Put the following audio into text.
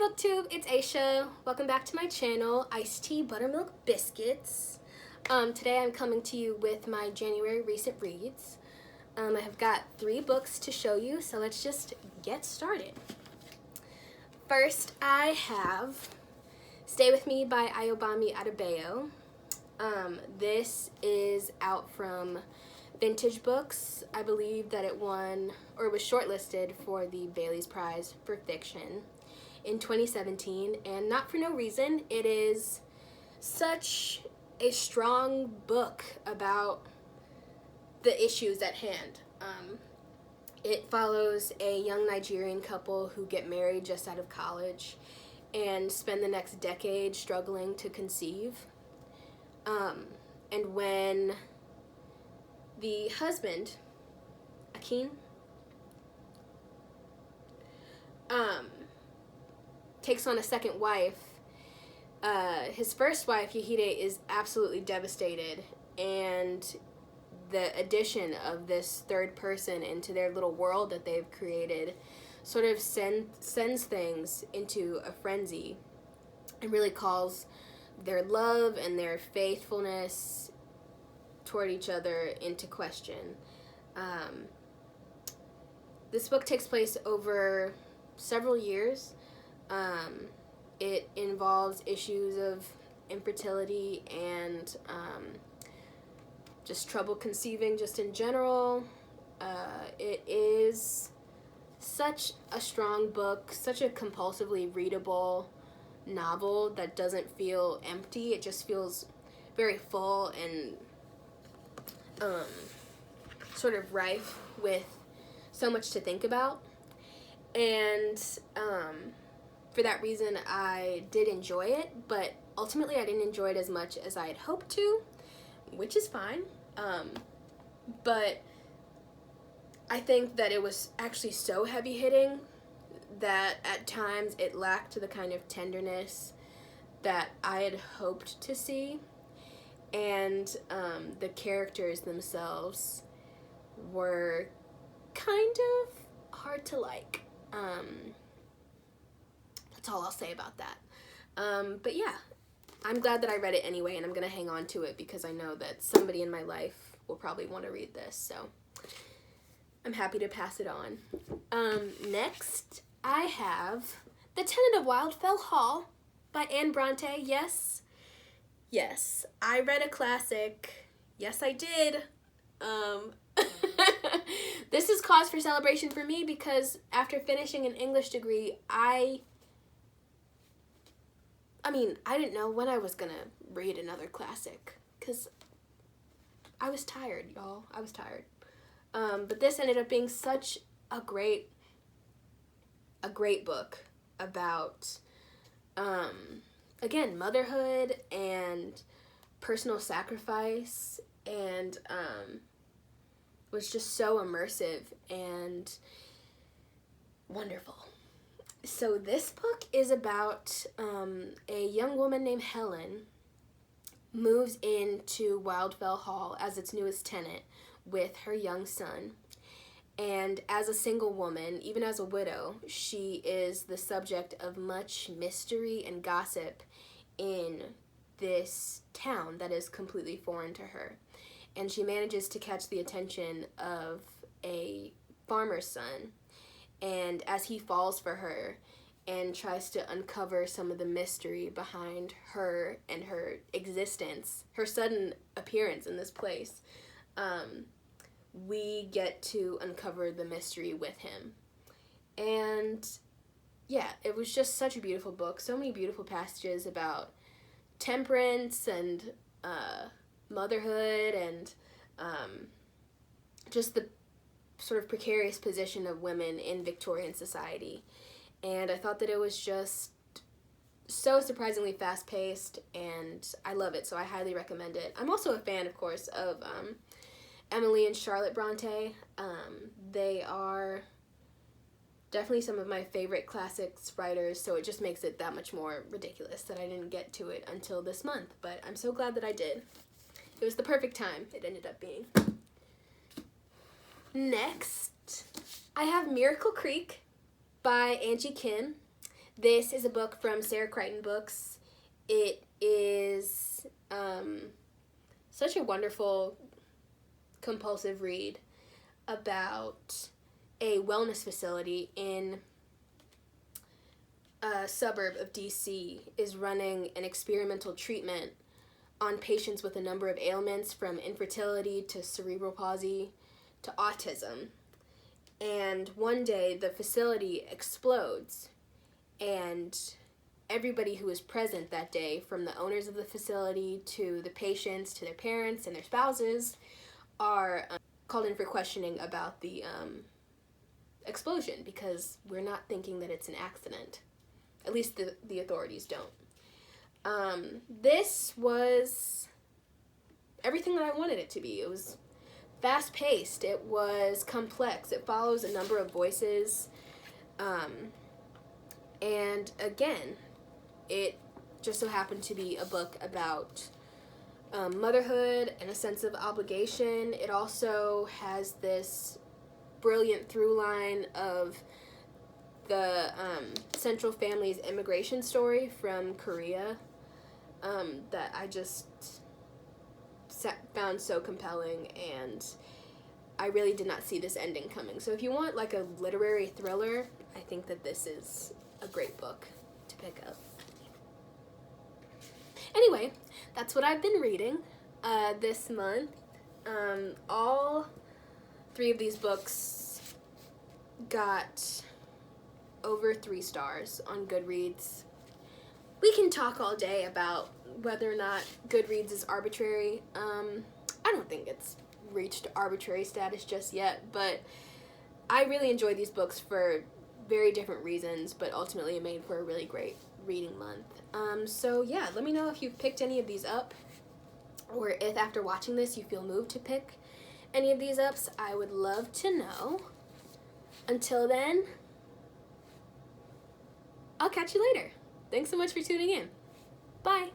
BookTube, it's Aisha. Welcome back to my channel, Iced Tea Buttermilk Biscuits. Today I'm coming to you with my January recent reads. I have got 3 books to show you, so let's just get started. First, I have Stay With Me by Ayobami Adebayo. This is out from Vintage Books. I believe that it won, or was shortlisted for the Bailey's Prize for Fiction in 2017, and not for no reason. It is such a strong book about the issues at hand. It follows a young Nigerian couple who get married just out of college and spend the next decade struggling to conceive. And when the husband, Akin, takes on a second wife, his first wife, Yehide, is absolutely devastated, and the addition of this third person into their little world that they've created sort of sends things into a frenzy and really calls their love and their faithfulness toward each other into question. This book takes place over several years. It involves issues of infertility and just trouble conceiving just in general. It is such a strong book, such a compulsively readable novel that doesn't feel empty. It just feels very full and sort of rife with so much to think about. And for that reason, I did enjoy it, but ultimately I didn't enjoy it as much as I had hoped to, which is fine. But I think that it was actually so heavy-hitting that at times it lacked the kind of tenderness that I had hoped to see. And the characters themselves were kind of hard to like. That's all I'll say about that. But yeah, I'm glad that I read it anyway, and I'm going to hang on to it because I know that somebody in my life will probably want to read this, so I'm happy to pass it on. Next, I have The Tenant of Wildfell Hall by Anne Bronte. Yes, I read a classic. Yes, I did. This is cause for celebration for me because after finishing an English degree, I didn't know when I was gonna read another classic because I was tired, y'all. I was tired. But this ended up being such a great book about, again, motherhood and personal sacrifice, and was just so immersive and wonderful. So this book is about a young woman named Helen moves into Wildfell Hall as its newest tenant with her young son. And as a single woman, even as a widow, she is the subject of much mystery and gossip in this town that is completely foreign to her. And she manages to catch the attention of a farmer's son. And as he falls for her and tries to uncover some of the mystery behind her and her existence, her sudden appearance in this place, we get to uncover the mystery with him. And yeah, it was just such a beautiful book. So many beautiful passages about temperance and motherhood and just the sort of precarious position of women in Victorian society. And I thought that it was just so surprisingly fast-paced, and I love it, so I highly recommend it. I'm also a fan, of course, of Emily and Charlotte Bronte. They are definitely some of my favorite classics writers, so it just makes it that much more ridiculous that I didn't get to it until this month, but I'm so glad that I did. It was the perfect time it ended up being. Next, I have Miracle Creek by Angie Kim. This is a book from Sarah Crichton Books. It is such a wonderful, compulsive read about a wellness facility in a suburb of DC is running an experimental treatment on patients with a number of ailments, from infertility to cerebral palsy to autism. And one day the facility explodes, and everybody who was present that day, from the owners of the facility to the patients to their parents and their spouses, are called in for questioning about the explosion, because we're not thinking that it's an accident. At least the authorities don't. This was everything that I wanted it to be. It was fast-paced. It was complex. It follows a number of voices. And again, it just so happened to be a book about motherhood and a sense of obligation. It also has this brilliant through line of the central family's immigration story from Korea that I just found so compelling, and I really did not see this ending coming. So if you want like a literary thriller, I think that this is a great book to pick up. Anyway, that's what I've been reading this month. All 3 of these books got over 3 stars on Goodreads. We can talk all day about whether or not Goodreads is arbitrary. I don't think it's reached arbitrary status just yet, but I really enjoy these books for very different reasons, but ultimately it made for a really great reading month. So yeah, let me know if you've picked any of these up, or if after watching this you feel moved to pick any of these up. I would love to know. Until then, I'll catch you later. Thanks so much for tuning in. Bye.